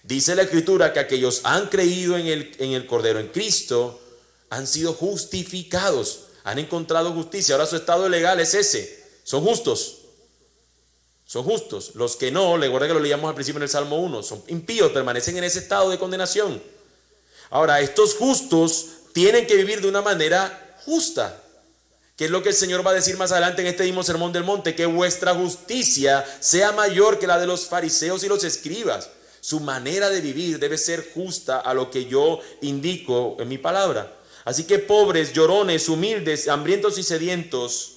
Dice la Escritura que aquellos han creído en el Cordero, en Cristo, han sido justificados, han encontrado justicia. Ahora su estado legal es ese, son justos. Son justos. Los que no, recuerda que lo leíamos al principio en el Salmo 1, son impíos, permanecen en ese estado de condenación. Ahora, estos justos tienen que vivir de una manera justa, que es lo que el Señor va a decir más adelante en este mismo Sermón del Monte, que vuestra justicia sea mayor que la de los fariseos y los escribas. Su manera de vivir debe ser justa a lo que yo indico en mi palabra. Así que pobres, llorones, humildes, hambrientos y sedientos,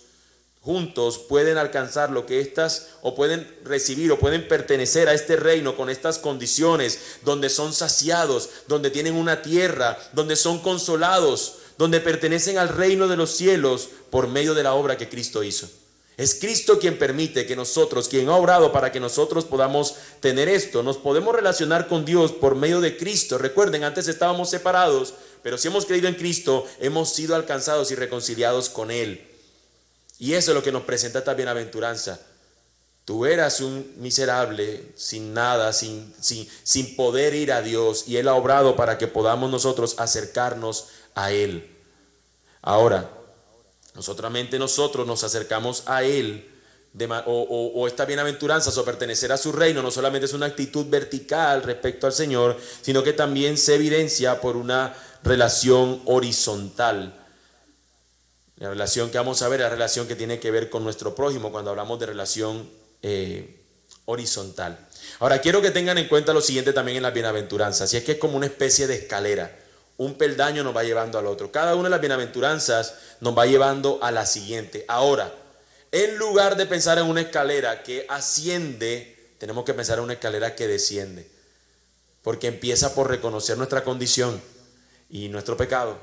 juntos pueden alcanzar lo que o pueden recibir o pueden pertenecer a este reino con estas condiciones, donde son saciados, donde tienen una tierra, donde son consolados, donde pertenecen al reino de los cielos por medio de la obra que Cristo hizo. Es Cristo quien permite que nosotros, quien ha obrado para que nosotros podamos tener esto. Nos podemos relacionar con Dios por medio de Cristo. Recuerden, antes estábamos separados, pero si hemos creído en Cristo, hemos sido alcanzados y reconciliados con Él. Y eso es lo que nos presenta esta bienaventuranza. Tú eras un miserable, sin nada, sin poder ir a Dios, y Él ha obrado para que podamos nosotros acercarnos a Él. Ahora, nosotros nos acercamos a Él, o esta bienaventuranza, o pertenecer a su reino, no solamente es una actitud vertical respecto al Señor, sino que también se evidencia por una relación horizontal. La relación que vamos a ver es la relación que tiene que ver con nuestro prójimo cuando hablamos de relación horizontal. Ahora, quiero que tengan en cuenta lo siguiente también en las bienaventuranzas, y es que es como una especie de escalera. Un peldaño nos va llevando al otro. Cada una de las bienaventuranzas nos va llevando a la siguiente. Ahora, en lugar de pensar en una escalera que asciende, tenemos que pensar en una escalera que desciende. Porque empieza por reconocer nuestra condición y nuestro pecado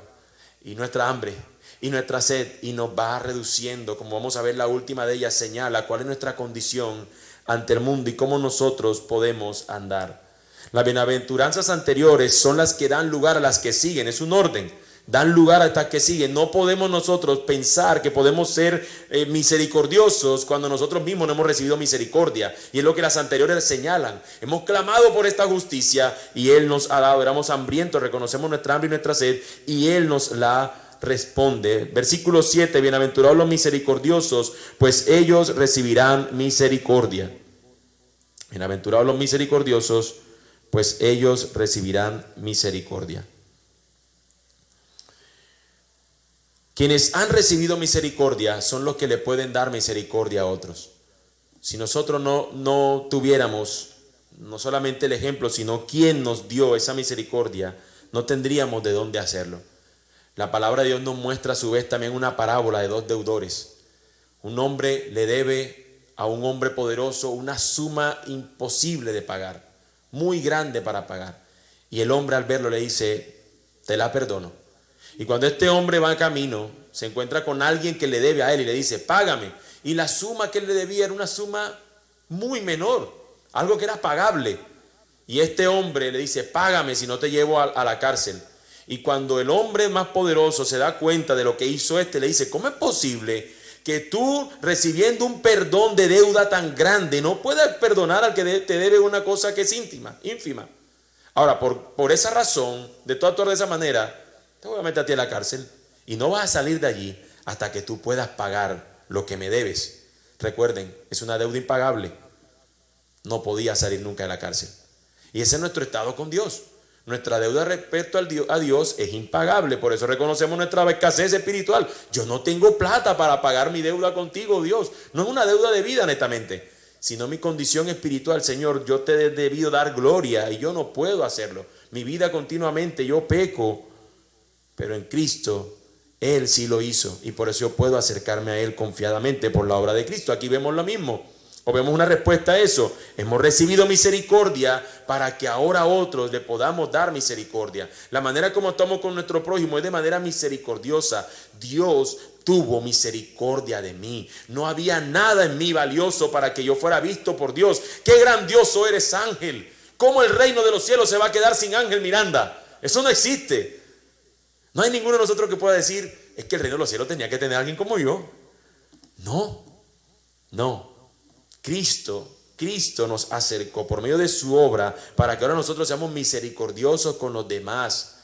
y nuestra hambre y nuestra sed, y nos va reduciendo, como vamos a ver, la última de ellas señala cuál es nuestra condición ante el mundo y cómo nosotros podemos andar. Las bienaventuranzas anteriores son las que dan lugar a las que siguen, es un orden, dan lugar a estas que siguen. No podemos nosotros pensar que podemos ser misericordiosos cuando nosotros mismos no hemos recibido misericordia, y es lo que las anteriores señalan. Hemos clamado por esta justicia y Él nos ha dado. Éramos hambrientos, reconocemos nuestra hambre y nuestra sed, y Él nos la responde. Versículo 7, bienaventurados los misericordiosos, pues ellos recibirán misericordia. Bienaventurados los misericordiosos, pues ellos recibirán misericordia. Quienes han recibido misericordia son los que le pueden dar misericordia a otros. Si nosotros no tuviéramos no solamente el ejemplo, sino quien nos dio esa misericordia, no tendríamos de dónde hacerlo. La palabra de Dios nos muestra a su vez también una parábola de dos deudores. Un hombre le debe a un hombre poderoso una suma imposible de pagar, muy grande para pagar. Y el hombre al verlo le dice, te la perdono. Y cuando este hombre va camino, se encuentra con alguien que le debe a él y le dice, págame. Y la suma que él le debía era una suma muy menor, algo que era pagable. Y este hombre le dice, págame si no te llevo a la cárcel. Y cuando el hombre más poderoso se da cuenta de lo que hizo le dice, ¿cómo es posible que tú, recibiendo un perdón de deuda tan grande, no puedas perdonar al que te debe una cosa que es ínfima? Ahora, por esa razón, de tú actuar de esa manera, te voy a meter a ti a la cárcel y no vas a salir de allí hasta que tú puedas pagar lo que me debes. Recuerden, es una deuda impagable. No podía salir nunca de la cárcel. Y ese es nuestro estado con Dios. Nuestra deuda respecto a Dios es impagable. Por eso reconocemos nuestra escasez espiritual. Yo no tengo plata para pagar mi deuda contigo, Dios. No es una deuda de vida, netamente, sino mi condición espiritual. Señor, yo te he debido dar gloria y yo no puedo hacerlo. Mi vida continuamente, yo peco. Pero en Cristo, Él sí lo hizo. Y por eso yo puedo acercarme a Él confiadamente por la obra de Cristo. Aquí vemos lo mismo. O vemos una respuesta a eso. Hemos recibido misericordia para que ahora a otros le podamos dar misericordia. La manera como actuamos con nuestro prójimo es de manera misericordiosa. Dios tuvo misericordia de mí. No había nada en mí valioso para que yo fuera visto por Dios. ¡Qué grandioso eres, ángel! ¿Cómo el reino de los cielos se va a quedar sin Ángel Miranda? Eso no existe. No hay ninguno de nosotros que pueda decir, es que el reino de los cielos tenía que tener a alguien como yo. No. Cristo nos acercó por medio de su obra para que ahora nosotros seamos misericordiosos con los demás.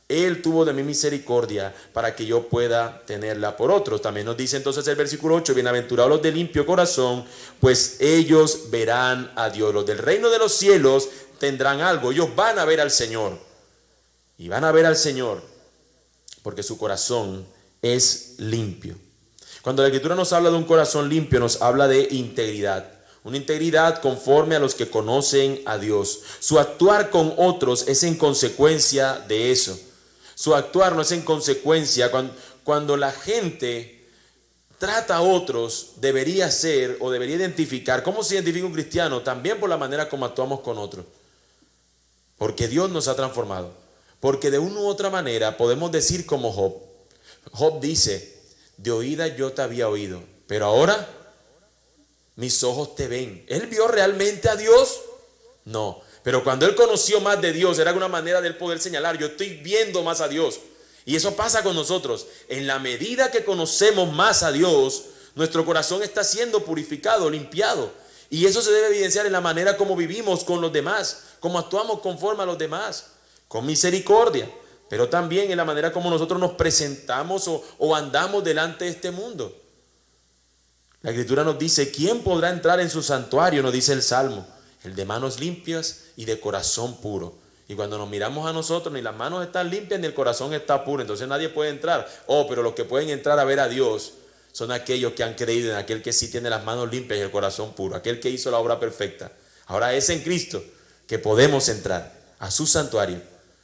Él tuvo de mí misericordia para que yo pueda tenerla por otros. También nos dice entonces el versículo 8, bienaventurados los de limpio corazón, pues ellos verán a Dios. Los del reino de los cielos tendrán algo, ellos van a ver al Señor. Y van a ver al Señor porque su corazón es limpio. Cuando la Escritura nos habla de un corazón limpio, nos habla de integridad. Una integridad conforme a los que conocen a Dios. Su actuar con otros es en consecuencia de eso. Su actuar no es en consecuencia. Cuando la gente trata a otros, debería ser o debería identificar. ¿Cómo se identifica un cristiano? También por la manera como actuamos con otros. Porque Dios nos ha transformado. Porque de una u otra manera podemos decir como Job. Job dice, de oída yo te había oído, pero ahora mis ojos te ven. ¿Él vio realmente a Dios? No. Pero cuando él conoció más de Dios, era una manera de él poder señalar, yo estoy viendo más a Dios. Y eso pasa con nosotros. En la medida que conocemos más a Dios, nuestro corazón está siendo purificado, limpiado. Y eso se debe evidenciar en la manera como vivimos con los demás, como actuamos conforme a los demás, con misericordia. Pero también en la manera como nosotros nos presentamos o andamos delante de este mundo. La Escritura nos dice, ¿quién podrá entrar en su santuario? Nos dice el Salmo, el de manos limpias y de corazón puro. Y cuando nos miramos a nosotros, ni las manos están limpias ni el corazón está puro, entonces nadie puede entrar. Pero los que pueden entrar a ver a Dios son aquellos que han creído en aquel que sí tiene las manos limpias y el corazón puro, aquel que hizo la obra perfecta. Ahora es en Cristo que podemos entrar a su santuario.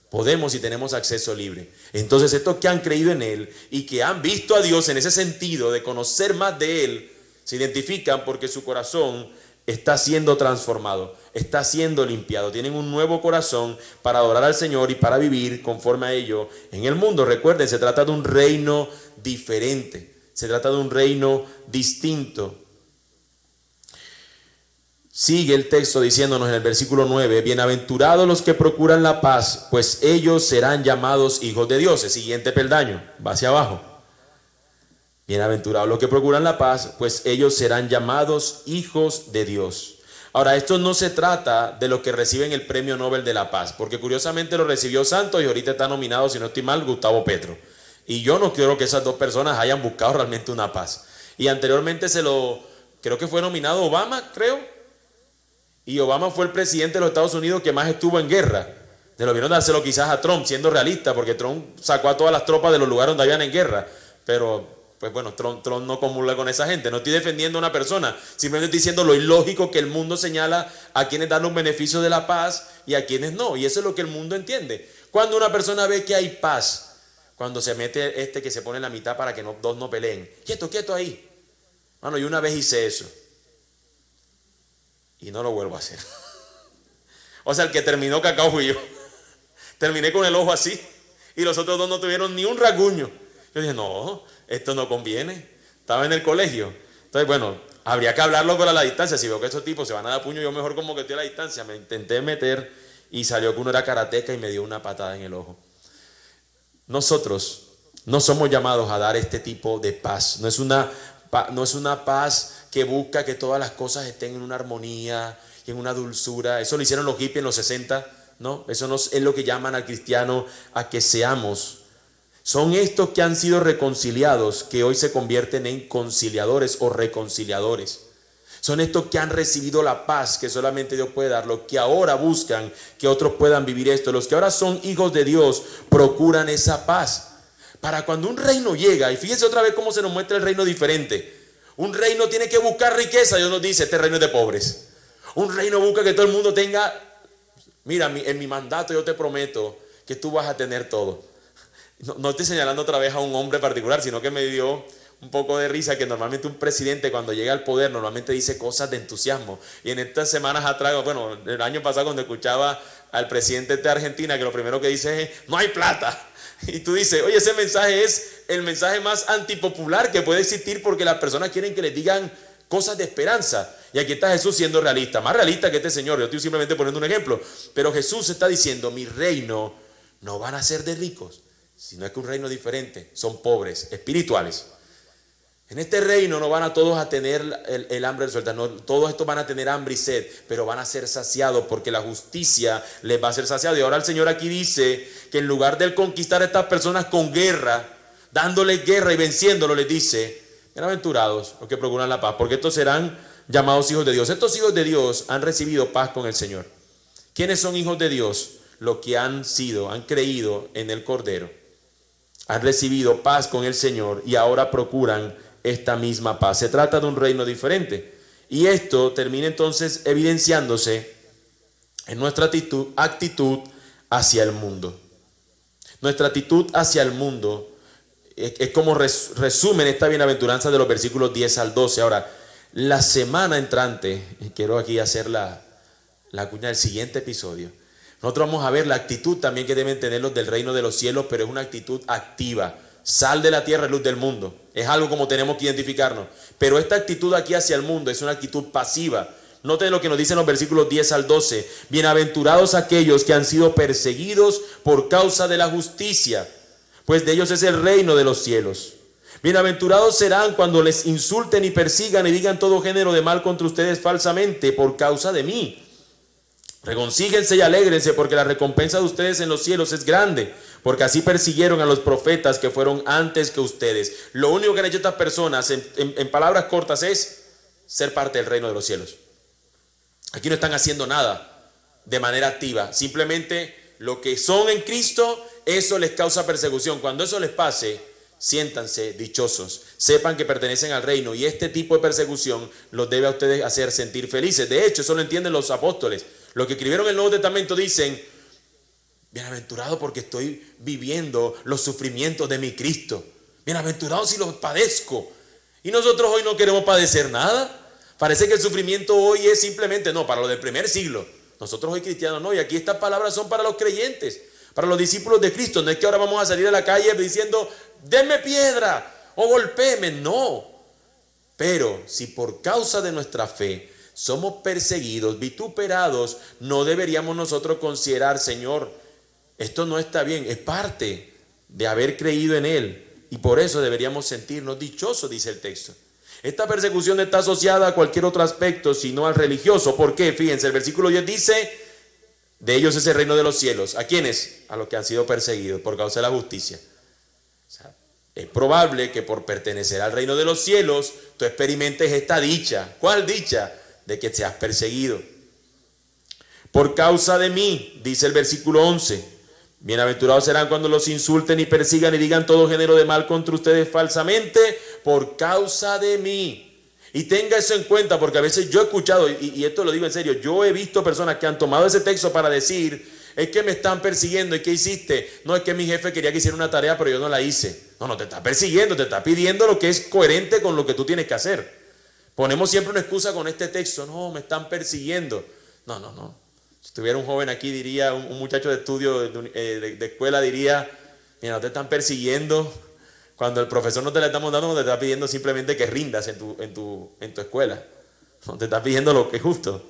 Podemos y tenemos acceso libre. Entonces estos que han creído en Él y que han visto a Dios en ese sentido de conocer más de Él, se identifican porque su corazón está siendo transformado, está siendo limpiado. Tienen un nuevo corazón para adorar al Señor y para vivir conforme a ello en el mundo. Recuerden, se trata de un reino diferente, se trata de un reino distinto. Sigue el texto diciéndonos en el versículo 9, bienaventurados los que procuran la paz, pues ellos serán llamados hijos de Dios. El siguiente peldaño, va hacia abajo. Bienaventurados los que procuran la paz, pues ellos serán llamados hijos de Dios. Ahora, esto no se trata de los que reciben el premio Nobel de la Paz, porque curiosamente lo recibió Santos y ahorita está nominado, si no estoy mal, Gustavo Petro. Y yo no creo que esas dos personas hayan buscado realmente una paz. Y anteriormente creo que fue nominado Obama, creo. Y Obama fue el presidente de los Estados Unidos que más estuvo en guerra. Se lo vieron dárselo quizás a Trump, siendo realista, porque Trump sacó a todas las tropas de los lugares donde habían en guerra. Pero pues bueno, Trump no comulga con esa gente. No estoy defendiendo a una persona, simplemente estoy diciendo lo ilógico que el mundo señala a quienes dan los beneficios de la paz y a quienes no. Y eso es lo que el mundo entiende. Cuando una persona ve que hay paz, cuando se mete que se pone en la mitad para que dos no peleen. Quieto ahí. Bueno, yo una vez hice eso y no lo vuelvo a hacer. O sea, el que terminó cacao fui yo. Terminé con el ojo así y los otros dos no tuvieron ni un rasguño. Yo dije, no, esto no conviene. Estaba en el colegio. Entonces, bueno, habría que hablarlo con la distancia. Si veo que estos tipos se van a dar puño, yo mejor como que estoy a la distancia. Me intenté meter y salió que uno era karateca y me dio una patada en el ojo. Nosotros no somos llamados a dar este tipo de paz. No es una paz que busca que todas las cosas estén en una armonía y en una dulzura. Eso lo hicieron los hippies en los 60, ¿no? Eso no es lo que llaman al cristiano a que seamos. Son estos que han sido reconciliados que hoy se convierten en conciliadores o reconciliadores. Son estos que han recibido la paz que solamente Dios puede dar, los que ahora buscan que otros puedan vivir esto. Los que ahora son hijos de Dios procuran esa paz. Para cuando un reino llega, y fíjense otra vez cómo se nos muestra el reino diferente. Un reino tiene que buscar riqueza, Dios nos dice, este reino es de pobres. Un reino busca que todo el mundo tenga, mira, en mi mandato yo te prometo que tú vas a tener todo. No estoy señalando otra vez a un hombre particular, sino que me dio un poco de risa que normalmente un presidente cuando llega al poder normalmente dice cosas de entusiasmo. Y en estas semanas atrás, bueno, el año pasado cuando escuchaba al presidente de Argentina, que lo primero que dice es, no hay plata. Y tú dices, oye, ese mensaje es el mensaje más antipopular que puede existir porque las personas quieren que les digan cosas de esperanza. Y aquí está Jesús siendo realista, más realista que este señor. Yo estoy simplemente poniendo un ejemplo. Pero Jesús está diciendo, mi reino no van a ser de ricos, sino es que un reino diferente, son pobres, espirituales. En este reino no van a todos a tener el hambre resuelta, no, todos estos van a tener hambre y sed, pero van a ser saciados porque la justicia les va a ser saciada. Y ahora el Señor aquí dice que en lugar de él conquistar a estas personas con guerra, dándoles guerra y venciéndolos, les dice, bienaventurados los que procuran la paz, porque estos serán llamados hijos de Dios. Estos hijos de Dios han recibido paz con el Señor. ¿Quiénes son hijos de Dios? Los que han creído en el Cordero, han recibido paz con el Señor y ahora procuran esta misma paz. Se trata de un reino diferente. Y esto termina entonces evidenciándose en nuestra actitud hacia el mundo. Nuestra actitud hacia el mundo es como resumen esta bienaventuranza de los versículos 10 al 12. Ahora, la semana entrante, quiero aquí hacer la cuña del siguiente episodio, nosotros vamos a ver la actitud también que deben tener los del reino de los cielos, pero es una actitud activa. Sal de la tierra, luz del mundo. Es algo como tenemos que identificarnos. Pero esta actitud aquí hacia el mundo es una actitud pasiva. Noten lo que nos dicen los versículos 10 al 12. Bienaventurados aquellos que han sido perseguidos por causa de la justicia, pues de ellos es el reino de los cielos. Bienaventurados serán cuando les insulten y persigan y digan todo género de mal contra ustedes falsamente por causa de mí. Regocíjense y alégrense porque la recompensa de ustedes en los cielos es grande, porque así persiguieron a los profetas que fueron antes que ustedes. Lo único que han hecho estas personas, en palabras cortas, es ser parte del reino de los cielos. Aquí no están haciendo nada de manera activa, simplemente lo que son en Cristo, eso les causa persecución. Cuando eso les pase, siéntanse dichosos, sepan que pertenecen al reino y este tipo de persecución los debe a ustedes hacer sentir felices. De hecho, eso lo entienden los apóstoles. Los que escribieron el Nuevo Testamento dicen, bienaventurado porque estoy viviendo los sufrimientos de mi Cristo. Bienaventurado si los padezco. Y nosotros hoy no queremos padecer nada. Parece que el sufrimiento hoy es simplemente, no, para los del primer siglo. Nosotros hoy cristianos no, y aquí estas palabras son para los creyentes, para los discípulos de Cristo. No es que ahora vamos a salir a la calle diciendo, denme piedra o golpéeme, no. Pero si por causa de nuestra fe somos perseguidos, vituperados, no deberíamos nosotros considerar, Señor, esto no está bien, es parte de haber creído en Él y por eso deberíamos sentirnos dichosos, dice el texto. Esta persecución está asociada a cualquier otro aspecto, sino al religioso. ¿Por qué? Fíjense, el versículo 10 dice, de ellos es el reino de los cielos. ¿A quiénes? A los que han sido perseguidos por causa de la justicia. O sea, es probable que por pertenecer al reino de los cielos, tú experimentes esta dicha. ¿Cuál dicha? De que seas perseguido. Por causa de mí, dice el versículo 11, bienaventurados serán cuando los insulten y persigan y digan todo género de mal contra ustedes falsamente, por causa de mí. Y tenga eso en cuenta, porque a veces yo he escuchado, y esto lo digo en serio, yo he visto personas que han tomado ese texto para decir, es que me están persiguiendo, ¿y qué hiciste? No, es que mi jefe quería que hiciera una tarea, pero yo no la hice. No te está persiguiendo, te está pidiendo lo que es coherente con lo que tú tienes que hacer. Ponemos siempre una excusa con este texto, no, me están persiguiendo. No. Si tuviera un joven aquí, diría, un muchacho de estudio, de escuela, diría, mira, no te están persiguiendo. Cuando el profesor no te la estamos dando, no te está pidiendo simplemente que rindas en tu escuela. No te está pidiendo lo que es justo.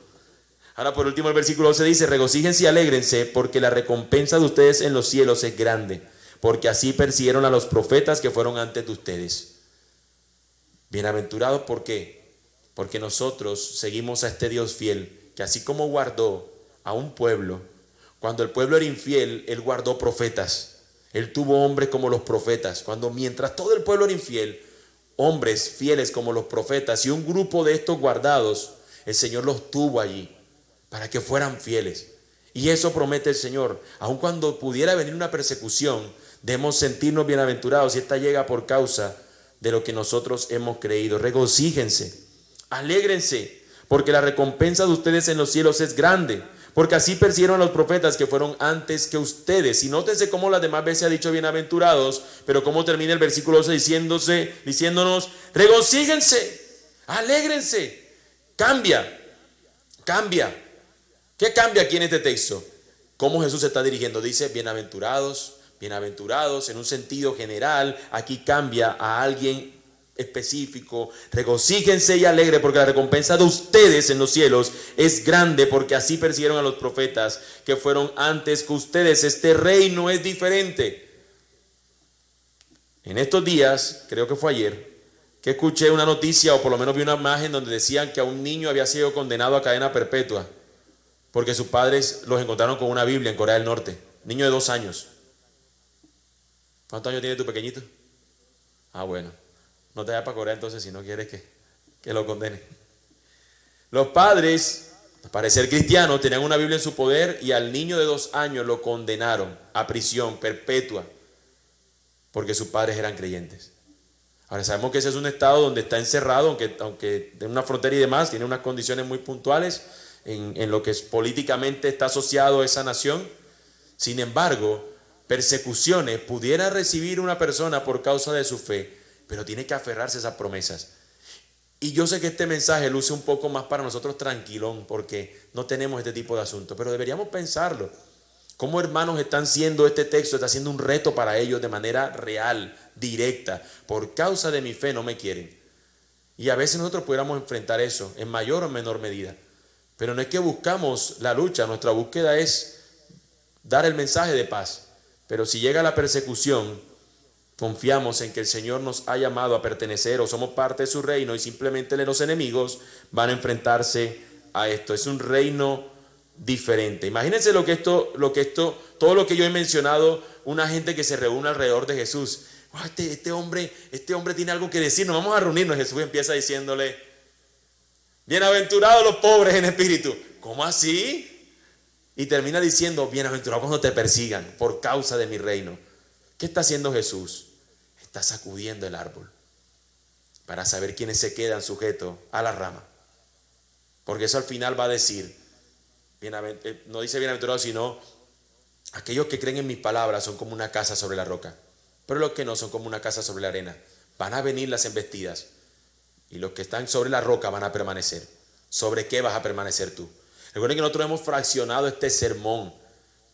Ahora por último el versículo 12 dice, regocíjense y alégrense porque la recompensa de ustedes en los cielos es grande, porque así persiguieron a los profetas que fueron antes de ustedes. Bienaventurados, ¿por qué? Porque nosotros seguimos a este Dios fiel, que así como guardó a un pueblo, cuando el pueblo era infiel, Él guardó profetas. Él tuvo hombres como los profetas. Mientras todo el pueblo era infiel, hombres fieles como los profetas y un grupo de estos guardados, el Señor los tuvo allí para que fueran fieles. Y eso promete el Señor. Aun cuando pudiera venir una persecución, debemos sentirnos bienaventurados y esta llega por causa de lo que nosotros hemos creído. Regocíjense, alégrense, porque la recompensa de ustedes en los cielos es grande, porque así persiguieron a los profetas que fueron antes que ustedes. Y nótense cómo las demás veces ha dicho bienaventurados, pero cómo termina el versículo 12 diciéndonos, regocíjense, alégrense. Cambia. ¿Qué cambia aquí en este texto? ¿Cómo Jesús se está dirigiendo? Dice bienaventurados, en un sentido general. Aquí cambia a alguien específico. Regocíjense y alegre, porque la recompensa de ustedes en los cielos es grande, porque así persiguieron a los profetas que fueron antes que ustedes. Este reino es diferente. En estos días, creo que fue ayer, que escuché una noticia, o por lo menos vi una imagen donde decían que a un niño había sido condenado a cadena perpetua porque sus padres los encontraron con una Biblia en Corea del Norte. Niño de 2 años. ¿Cuántos años tiene tu pequeñito? Bueno. No te vayas para Corea entonces si no quieres que lo condenen. Los padres, al parecer cristianos, tenían una Biblia en su poder y al niño de 2 años lo condenaron a prisión perpetua porque sus padres eran creyentes. Ahora sabemos que ese es un estado donde está encerrado, aunque en una frontera y demás, tiene unas condiciones muy puntuales en lo que políticamente está asociado a esa nación. Sin embargo, persecuciones pudiera recibir una persona por causa de su fe, pero tiene que aferrarse a esas promesas. Y yo sé que este mensaje luce un poco más para nosotros tranquilón, porque no tenemos este tipo de asuntos, pero deberíamos pensarlo. ¿Cómo hermanos están siendo este texto? Está siendo un reto para ellos de manera real, directa. Por causa de mi fe no me quieren. Y a veces nosotros pudiéramos enfrentar eso en mayor o menor medida. Pero no es que buscamos la lucha, nuestra búsqueda es dar el mensaje de paz. Pero si llega la persecución, confiamos en que el Señor nos ha llamado a pertenecer o somos parte de su reino y simplemente los enemigos van a enfrentarse a esto. Es un reino diferente. Imagínense todo lo que yo he mencionado, una gente que se reúne alrededor de Jesús. Este hombre tiene algo que decir, nos vamos a reunirnos. Jesús empieza diciéndole, bienaventurados los pobres en espíritu. ¿Cómo así? Y termina diciendo, bienaventurados cuando te persigan por causa de mi reino. ¿Qué está haciendo Jesús? Está sacudiendo el árbol para saber quiénes se quedan sujetos a la rama. Porque eso al final va a decir, no dice bienaventurados, sino aquellos que creen en mis palabras son como una casa sobre la roca, pero los que no son como una casa sobre la arena. Van a venir las embestidas y los que están sobre la roca van a permanecer. ¿Sobre qué vas a permanecer tú? Recuerden que nosotros hemos fraccionado este sermón,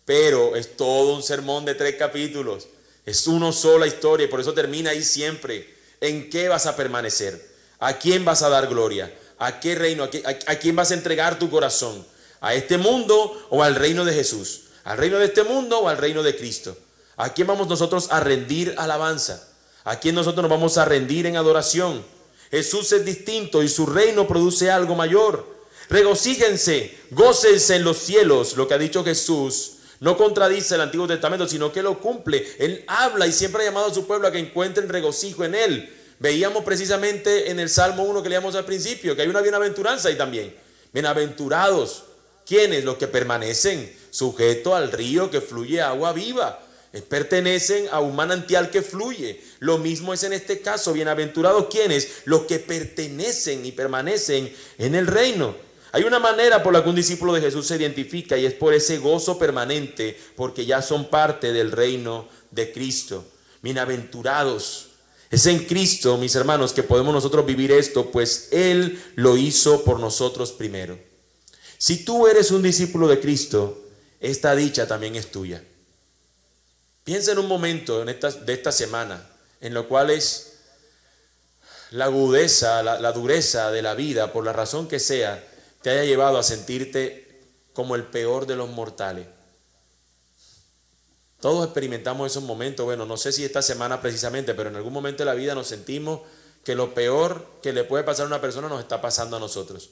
pero es todo un sermón de 3 capítulos. Es una sola historia y por eso termina ahí siempre. ¿En qué vas a permanecer? ¿A quién vas a dar gloria? ¿A qué reino? ¿A quién vas a entregar tu corazón? ¿A este mundo o al reino de Jesús? ¿Al reino de este mundo o al reino de Cristo? ¿A quién vamos nosotros a rendir alabanza? ¿A quién nosotros nos vamos a rendir en adoración? Jesús es distinto y su reino produce algo mayor. Regocíjense, gócense en los cielos. Lo que ha dicho Jesús no contradice el Antiguo Testamento, sino que lo cumple. Él habla y siempre ha llamado a su pueblo a que encuentren regocijo en Él. Veíamos precisamente en el Salmo 1 que leíamos al principio, que hay una bienaventuranza ahí también. Bienaventurados. ¿Quiénes? Los que permanecen sujetos al río que fluye agua viva. Pertenecen a un manantial que fluye. Lo mismo es en este caso. Bienaventurados, ¿quiénes? Los que pertenecen y permanecen en el reino. Hay una manera por la que un discípulo de Jesús se identifica y es por ese gozo permanente, porque ya son parte del reino de Cristo. Bienaventurados. Es en Cristo, mis hermanos, que podemos nosotros vivir esto, pues Él lo hizo por nosotros primero. Si tú eres un discípulo de Cristo, esta dicha también es tuya. Piensa en un momento de esta semana en lo cual es la agudeza, la dureza de la vida, por la razón que sea, te haya llevado a sentirte como el peor de los mortales. Todos experimentamos esos momentos. Bueno, no sé si esta semana precisamente, pero en algún momento de la vida nos sentimos que lo peor que le puede pasar a una persona nos está pasando a nosotros.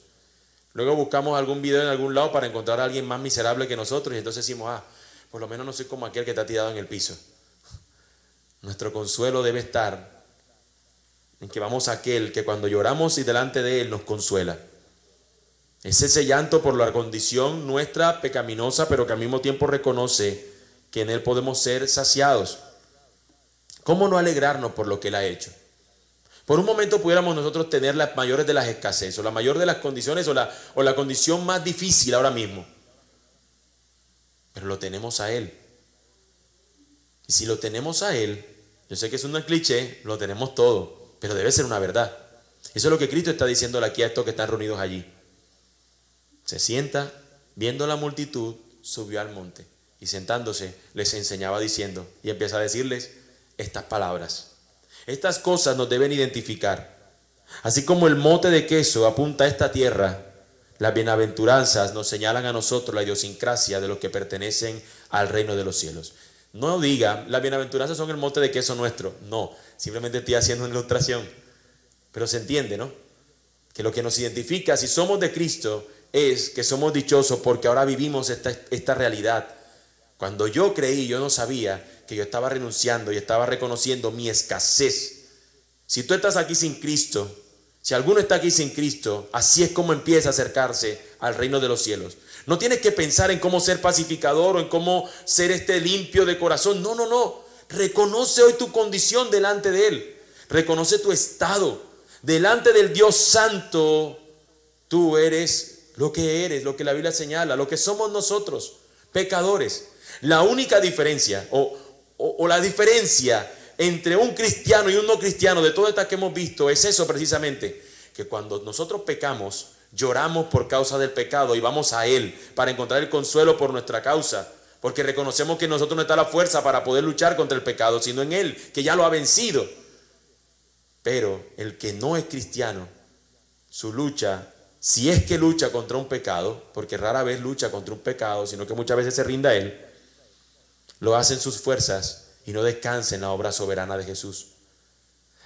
Luego buscamos algún video en algún lado para encontrar a alguien más miserable que nosotros y entonces decimos, por lo menos no soy como aquel que está tirado en el piso. Nuestro consuelo debe estar en que vamos a aquel que cuando lloramos y delante de Él nos consuela. Es ese llanto por la condición nuestra pecaminosa, pero que al mismo tiempo reconoce que en Él podemos ser saciados. ¿Cómo no alegrarnos por lo que Él ha hecho? Por un momento pudiéramos nosotros tener las mayores de las escasez, o la mayor de las condiciones, o la condición más difícil ahora mismo. pero lo tenemos a Él. Y si lo tenemos a Él, yo sé que es un cliché, lo tenemos todo, pero debe ser una verdad. Eso es lo que Cristo está diciéndole aquí a estos que están reunidos allí. Se sienta, viendo la multitud, subió al monte y sentándose les enseñaba diciendo, y empieza a decirles estas palabras. Estas cosas nos deben identificar. Así como el mote de queso apunta a esta tierra, las bienaventuranzas nos señalan a nosotros la idiosincrasia de los que pertenecen al reino de los cielos. No diga, las bienaventuranzas son el mote de queso nuestro. No, simplemente estoy haciendo una ilustración. Pero se entiende, ¿no? Que lo que nos identifica, si somos de Cristo, es que somos dichosos porque ahora vivimos esta realidad. Cuando yo creí, yo no sabía que yo estaba renunciando y estaba reconociendo mi escasez. Si tú estás aquí sin Cristo, si alguno está aquí sin Cristo, así es como empieza a acercarse al reino de los cielos. No tienes que pensar en cómo ser pacificador o en cómo ser limpio de corazón. No, no, no. Reconoce hoy tu condición delante de Él. Reconoce tu estado. Delante del Dios Santo, tú eres, lo que la Biblia señala, lo que somos nosotros, pecadores. La única diferencia o la diferencia entre un cristiano y un no cristiano de todas estas que hemos visto es eso precisamente, que cuando nosotros pecamos, lloramos por causa del pecado y vamos a Él para encontrar el consuelo por nuestra causa, porque reconocemos que en nosotros no está la fuerza para poder luchar contra el pecado, sino en Él, que ya lo ha vencido. Pero el que no es cristiano, su lucha, si es que lucha contra un pecado, porque rara vez lucha contra un pecado, sino que muchas veces se rinde a Él, lo hace en sus fuerzas y no descansa en la obra soberana de Jesús.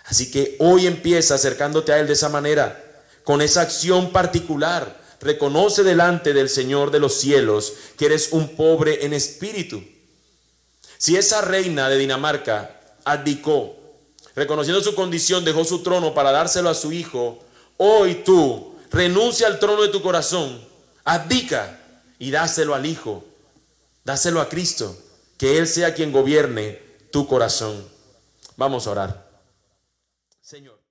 Así que hoy empieza acercándote a Él de esa manera, con esa acción particular. Reconoce delante del Señor de los cielos que eres un pobre en espíritu. Si esa reina de Dinamarca abdicó, reconociendo su condición, dejó su trono para dárselo a su hijo, hoy tú renuncia al trono de tu corazón, abdica y dáselo al Hijo, dáselo a Cristo, que Él sea quien gobierne tu corazón. Vamos a orar. Señor.